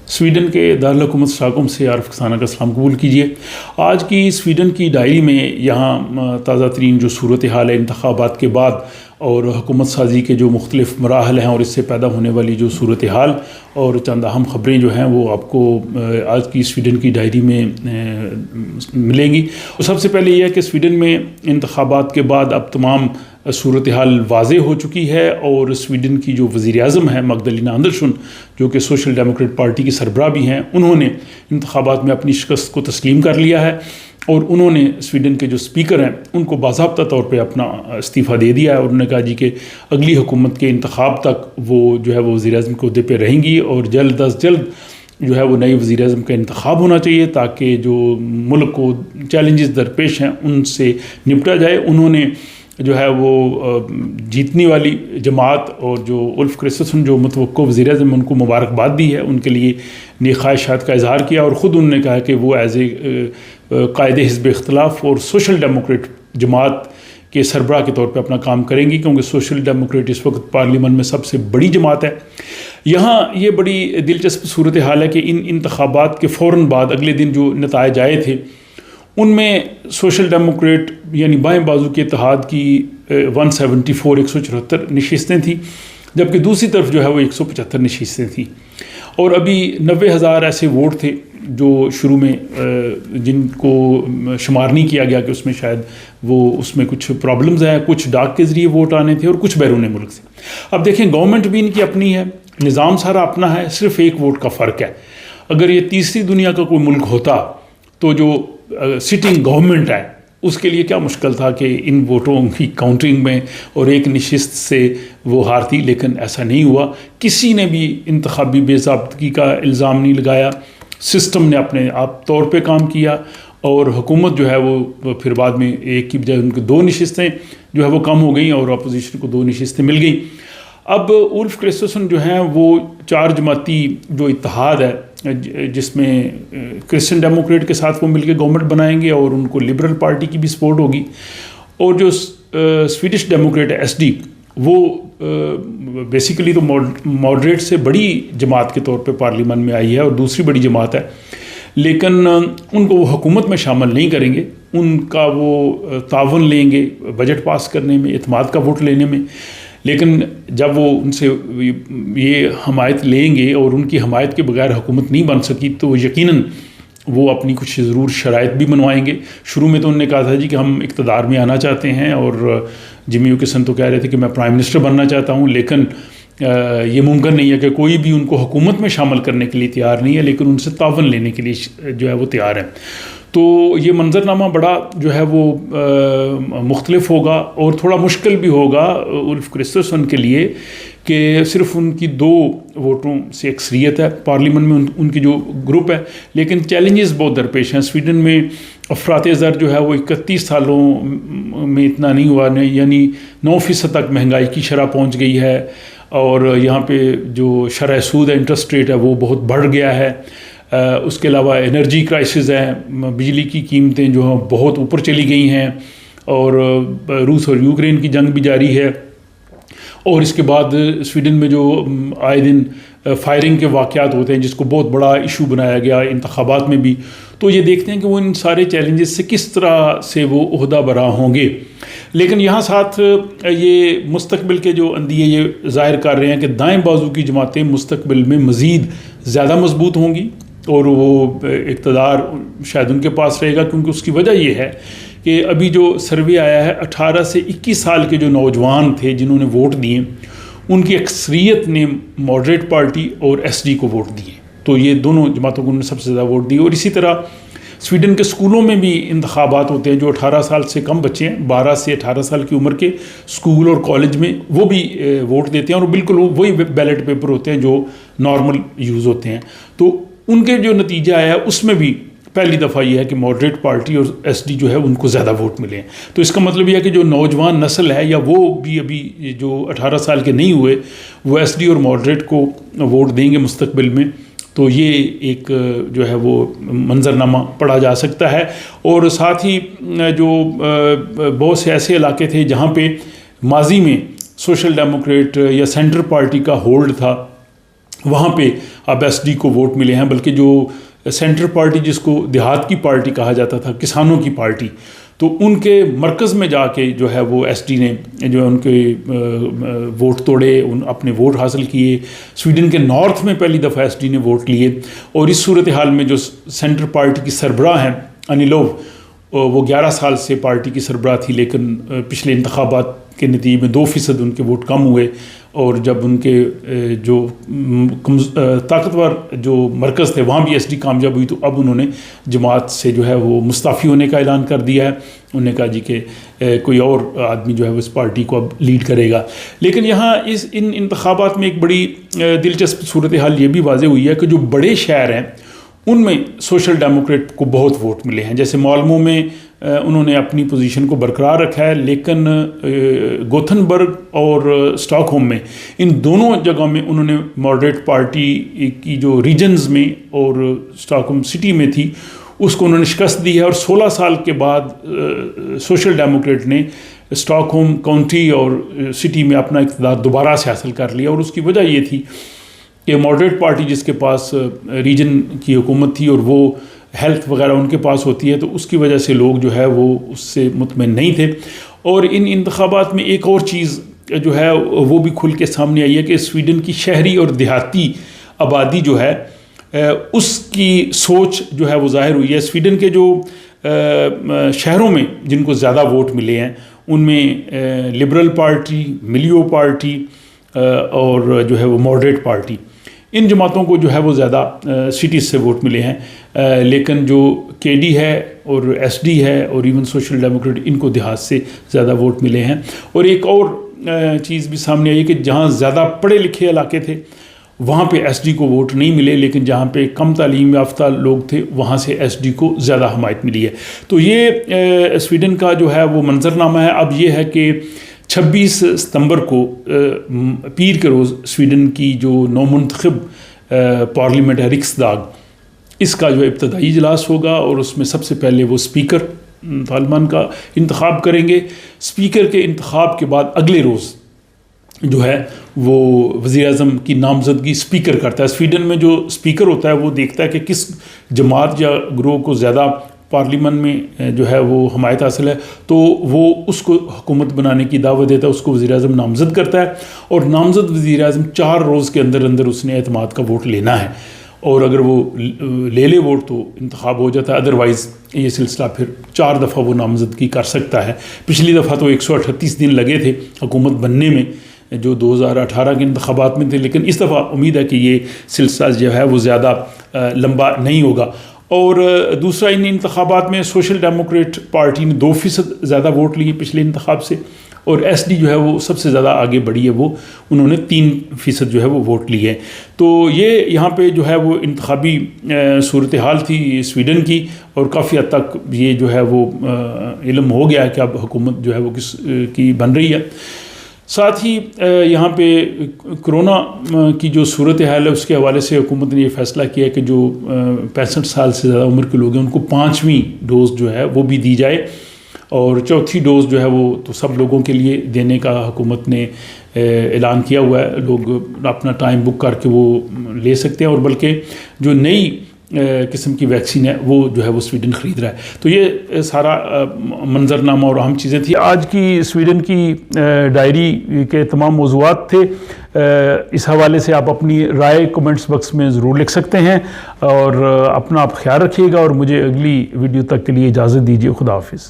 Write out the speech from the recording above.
Sweden کے دارالحکومت اسٹاکہولم سے عارف کسانہ کا سلام قبول کیجیے۔ آج کی سویڈن کی ڈائری میں یہاں تازہ ترین جو صورتحال ہے انتخابات کے بعد اور حکومت سازی کے جو مختلف مراحل ہیں اور اس سے پیدا ہونے والی جو صورتحال اور چند اہم خبریں جو ہیں وہ آپ کو آج کی سویڈن کی ڈائری میں ملیں گی۔ سب سے پہلے یہ ہے کہ سویڈن میں انتخابات کے بعد اب تمام صورتحال واضح ہو چکی ہے اور سویڈن کی جو وزیر اعظم ہیں مگدلینا اندرسن، جو کہ سوشل ڈیموکریٹ پارٹی کی سربراہ بھی ہیں، انہوں نے انتخابات میں اپنی شکست کو تسلیم کر لیا ہے اور انہوں نے سویڈن کے جو اسپیکر ہیں ان کو باضابطہ طور پہ اپنا استعفیٰ دے دیا ہے اور انہوں نے کہا جی کہ اگلی حکومت کے انتخاب تک وہ جو ہے وہ وزیر اعظم کے عہدے پہ رہیں گی اور جلد از جلد جو ہے وہ نئے وزیر اعظم کا انتخاب ہونا چاہیے تاکہ جو ملک کو چیلنجز درپیش ہیں ان سے نپٹا جائے۔ انہوں نے جو ہے وہ جیتنے والی جماعت اور جو اولف کرسٹرسن جو متوقع وزیر اعظم ان کو مبارکباد دی ہے، ان کے لیے نیک خواہشات کا اظہار کیا اور خود انہوں نے کہا کہ وہ ایز اے قائد حزب اختلاف اور سوشل ڈیموکریٹ جماعت کے سربراہ کے طور پہ اپنا کام کریں گی، کیونکہ سوشل ڈیموکریٹ اس وقت پارلیمنٹ میں سب سے بڑی جماعت ہے۔ یہاں یہ بڑی دلچسپ صورتحال ہے کہ ان انتخابات کے فوراً بعد اگلے دن جو نتائج آئے تھے ان میں سوشل ڈیموکریٹ یعنی بائیں بازو کے اتحاد کی 174 نشستیں تھیں، جبکہ دوسری طرف جو ہے وہ 175 نشستیں تھیں اور ابھی 90,000 ایسے ووٹ تھے جو شروع میں جن کو شمار نہیں کیا گیا کہ اس میں شاید وہ اس میں کچھ پرابلمز ہیں، کچھ ڈاک کے ذریعے ووٹ آنے تھے اور کچھ بیرون ملک سے۔ اب دیکھیں گورنمنٹ بھی ان کی اپنی ہے، نظام سارا اپنا ہے، صرف ایک ووٹ کا فرق ہے۔ اگر یہ تیسری دنیا کا کوئی ملک ہوتا تو جو سٹنگ گورنمنٹ ہے اس کے لیے کیا مشکل تھا کہ ان ووٹوں کی کاؤنٹنگ میں اور ایک نشست سے وہ ہارتی، لیکن ایسا نہیں ہوا۔ کسی نے بھی انتخابی بے ضابطگی کا الزام نہیں لگایا، سسٹم نے اپنے آپ طور پہ کام کیا اور حکومت جو ہے وہ پھر بعد میں ایک کی بجائے ان کو 2 نشستیں جو ہے وہ کم ہو گئیں اور اپوزیشن کو 2 نشستیں مل گئیں۔ اب اولف کرسٹرسن جو ہیں وہ 4 جماعتی جو اتحاد ہے جس میں کرسچن ڈیموکریٹ کے ساتھ وہ مل کے گورنمنٹ بنائیں گے اور ان کو لبرل پارٹی کی بھی سپورٹ ہوگی، اور جو سویڈش ڈیموکریٹ ہے SD وہ بیسیکلی تو ماڈریٹ سے بڑی جماعت کے طور پہ پارلیمنٹ میں آئی ہے اور دوسری بڑی جماعت ہے، لیکن ان کو وہ حکومت میں شامل نہیں کریں گے، ان کا وہ تعاون لیں گے بجٹ پاس کرنے میں، اعتماد کا ووٹ لینے میں، لیکن جب وہ ان سے یہ حمایت لیں گے اور ان کی حمایت کے بغیر حکومت نہیں بن سکی تو یقیناً وہ اپنی کچھ ضرور شرائط بھی بنوائیں گے۔ شروع میں تو انہوں نے کہا تھا جی کہ ہم اقتدار میں آنا چاہتے ہیں اور جمی یوکسن تو کہہ رہے تھے کہ میں پرائم منسٹر بننا چاہتا ہوں، لیکن یہ ممکن نہیں ہے کہ کوئی بھی ان کو حکومت میں شامل کرنے کے لیے تیار نہیں ہے، لیکن ان سے تعاون لینے کے لیے جو ہے وہ تیار ہے۔ تو یہ منظرنامہ بڑا جو ہے وہ مختلف ہوگا اور تھوڑا مشکل بھی ہوگا اولف کرسٹرسن کے لیے کہ صرف ان کی 2 ووٹوں سے اکثریت ہے پارلیمنٹ میں ان کی جو گروپ ہے، لیکن چیلنجز بہت درپیش ہیں۔ سویڈن میں افراط زر جو ہے وہ 31 سالوں میں اتنا نہیں ہوا، یعنی 9% تک مہنگائی کی شرح پہنچ گئی ہے اور یہاں پہ جو شرح سود ہے انٹرسٹ ریٹ ہے وہ بہت بڑھ گیا ہے۔ اس کے علاوہ انرجی کرائسس ہے، بجلی کی قیمتیں جو ہیں بہت اوپر چلی گئی ہیں اور روس اور یوکرین کی جنگ بھی جاری ہے، اور اس کے بعد سویڈن میں جو آئے دن فائرنگ کے واقعات ہوتے ہیں جس کو بہت بڑا ایشو بنایا گیا انتخابات میں بھی، تو یہ دیکھتے ہیں کہ وہ ان سارے چیلنجز سے کس طرح سے وہ عہدہ برا ہوں گے۔ لیکن یہاں ساتھ یہ مستقبل کے جو اندیے یہ ظاہر کر رہے ہیں کہ دائیں بازو کی جماعتیں مستقبل میں مزید زیادہ مضبوط ہوں گی اور وہ اقتدار شاید ان کے پاس رہے گا، کیونکہ اس کی وجہ یہ ہے کہ ابھی جو سروے آیا ہے 18 سے 21 سال کے جو نوجوان تھے جنہوں نے ووٹ دیے ان کی اکثریت نے ماڈریٹ پارٹی اور SD کو ووٹ دیے، تو یہ دونوں جماعتوں کو انہوں نے سب سے زیادہ ووٹ دیے۔ اور اسی طرح سویڈن کے اسکولوں میں بھی انتخابات ہوتے ہیں، جو 18 سال سے کم بچے ہیں 12 سے 18 سال کی عمر کے اسکول اور کالج میں وہ بھی ووٹ دیتے ہیں اور بالکل وہی بیلٹ پیپر ہوتے ہیں جو نارمل یوز ہوتے ہیں۔ تو ان کے جو نتیجہ آیا ہے اس میں بھی پہلی دفعہ یہ ہے کہ ماڈریٹ پارٹی اور SD جو ہے ان کو زیادہ ووٹ ملے ہیں۔ تو اس کا مطلب یہ ہے کہ جو نوجوان نسل ہے یا وہ بھی ابھی جو 18 سال کے نہیں ہوئے وہ SD اور ماڈریٹ کو ووٹ دیں گے مستقبل میں، تو یہ ایک جو ہے وہ منظرنامہ پڑھا جا سکتا ہے۔ اور ساتھ ہی جو بہت سے ایسے علاقے تھے جہاں پہ ماضی میں سوشل ڈیموکریٹ یا سینٹر پارٹی کا ہولڈ تھا، وہاں پہ اب ایس ڈی کو ووٹ ملے ہیں، بلکہ جو سینٹر پارٹی جس کو دیہات کی پارٹی کہا جاتا تھا، کسانوں کی پارٹی، تو ان کے مرکز میں جا کے جو ہے وہ ایس ڈی نے جو ہے ان کے ووٹ توڑے، اپنے ووٹ حاصل کیے۔ سویڈن کے نارتھ میں پہلی دفعہ ایس ڈی نے ووٹ لیے، اور اس صورتحال میں جو سینٹر پارٹی کی سربراہ ہیں انی لوف، وہ 11 سال سے پارٹی کی سربراہ تھی، لیکن پچھلے انتخابات کے نتیجے میں 2% ان کے ووٹ کم ہوئے، اور جب ان کے جو طاقتور جو مرکز تھے وہاں بھی ایس ڈی کامیاب ہوئی، تو اب انہوں نے جماعت سے جو ہے وہ مستعفی ہونے کا اعلان کر دیا ہے۔ انہوں نے کہا جی کہ کوئی اور آدمی جو ہے وہ اس پارٹی کو اب لیڈ کرے گا۔ لیکن یہاں ان انتخابات میں ایک بڑی دلچسپ صورتحال یہ بھی واضح ہوئی ہے کہ جو بڑے شہر ہیں ان میں سوشل ڈیموکریٹ کو بہت ووٹ ملے ہیں۔ جیسے مالمو میں انہوں نے اپنی پوزیشن کو برقرار رکھا ہے، لیکن گوتھنبرگ اور اسٹاک ہوم میں، ان دونوں جگہوں میں انہوں نے ماڈریٹ پارٹی کی جو ریجنز میں اور اسٹاک ہوم سٹی میں تھی اس کو انہوں نے شکست دی ہے، اور 16 سال کے بعد سوشل ڈیموکریٹ نے اسٹاک ہوم کاؤنٹی اور سٹی میں اپنا اقتدار دوبارہ سے حاصل کر لیا، اور اس کی وجہ یہ تھی کہ ماڈریٹ پارٹی جس کے پاس ریجن کی حکومت تھی اور وہ ہیلتھ وغیرہ ان کے پاس ہوتی ہے، تو اس کی وجہ سے لوگ جو ہے وہ اس سے مطمئن نہیں تھے۔ اور ان انتخابات میں ایک اور چیز جو ہے وہ بھی کھل کے سامنے آئی ہے کہ سویڈن کی شہری اور دیہاتی آبادی جو ہے اس کی سوچ جو ہے وہ ظاہر ہوئی ہے۔ سویڈن کے جو شہروں میں جن کو زیادہ ووٹ ملے ہیں ان میں لبرل پارٹی، ملیو پارٹی اور جو ہے وہ ماڈریٹ پارٹی، ان جماعتوں کو جو ہے وہ زیادہ سٹیز سے ووٹ ملے ہیں، لیکن جو کے ڈی ہے اور ایس ڈی ہے اور ایون سوشل ڈیموکریٹ، ان کو دیہات سے زیادہ ووٹ ملے ہیں۔ اور ایک اور چیز بھی سامنے آئی کہ جہاں زیادہ پڑھے لکھے علاقے تھے وہاں پہ ایس ڈی کو ووٹ نہیں ملے، لیکن جہاں پہ کم تعلیم یافتہ لوگ تھے وہاں سے ایس ڈی کو زیادہ حمایت ملی ہے۔ تو یہ سویڈن کا جو ہے وہ منظرنامہ ہے۔ اب یہ ہے کہ 26 ستمبر کو پیر کے روز سویڈن کی جو نومنتخب پارلیمنٹ ہے رکسداگ، اس کا جو ابتدائی اجلاس ہوگا، اور اس میں سب سے پہلے وہ اسپیکر پارلیمان کا انتخاب کریں گے۔ اسپیکر کے انتخاب کے بعد اگلے روز جو ہے وہ وزیر اعظم کی نامزدگی اسپیکر کرتا ہے۔ سویڈن میں جو اسپیکر ہوتا ہے وہ دیکھتا ہے کہ کس جماعت یا گروہ کو زیادہ پارلیمان میں جو ہے وہ حمایت حاصل ہے، تو وہ اس کو حکومت بنانے کی دعوت دیتا ہے، اس کو وزیر اعظم نامزد کرتا ہے، اور نامزد وزیر اعظم 4 روز کے اندر اندر اس نے اعتماد کا ووٹ لینا ہے، اور اگر وہ لے لے ووٹ تو انتخاب ہو جاتا ہے، ادروائز یہ سلسلہ پھر 4 دفعہ وہ نامزدگی کر سکتا ہے۔ پچھلی دفعہ تو 138 دن لگے تھے حکومت بننے میں جو 2018 کے انتخابات میں تھے، لیکن اس دفعہ امید ہے کہ یہ سلسلہ جو ہے وہ زیادہ لمبا نہیں ہوگا۔ اور دوسرا، ان انتخابات میں سوشل ڈیموکریٹ پارٹی نے 2% زیادہ ووٹ لیے پچھلے انتخاب سے، اور ایس ڈی جو ہے وہ سب سے زیادہ آگے بڑھی ہے، وہ انہوں نے 3% جو ہے وہ ووٹ لیے ہیں۔ تو یہ یہاں پہ جو ہے وہ انتخابی صورتحال تھی سویڈن کی، اور کافی حد تک یہ جو ہے وہ علم ہو گیا ہے کہ اب حکومت جو ہے وہ کس کی بن رہی ہے۔ ساتھ ہی یہاں پہ کرونا کی جو صورتحال ہے اس کے حوالے سے حکومت نے یہ فیصلہ کیا ہے کہ جو 65 سال سے زیادہ عمر کے لوگ ہیں ان کو 5ویں ڈوز جو ہے وہ بھی دی جائے، اور 4تھی ڈوز جو ہے وہ تو سب لوگوں کے لیے دینے کا حکومت نے اعلان کیا ہوا ہے۔ لوگ اپنا ٹائم بک کر کے وہ لے سکتے ہیں، اور بلکہ جو نئی قسم کی ویکسین ہے وہ جو ہے وہ سویڈن خرید رہا ہے۔ تو یہ سارا منظرنامہ اور اہم چیزیں تھیں۔ آج کی سویڈن کی ڈائری کے تمام موضوعات تھے۔ اس حوالے سے آپ اپنی رائے کمنٹس باکس میں ضرور لکھ سکتے ہیں، اور اپنا آپ خیال رکھیے گا، اور مجھے اگلی ویڈیو تک کے لیے اجازت دیجیے۔ خدا حافظ۔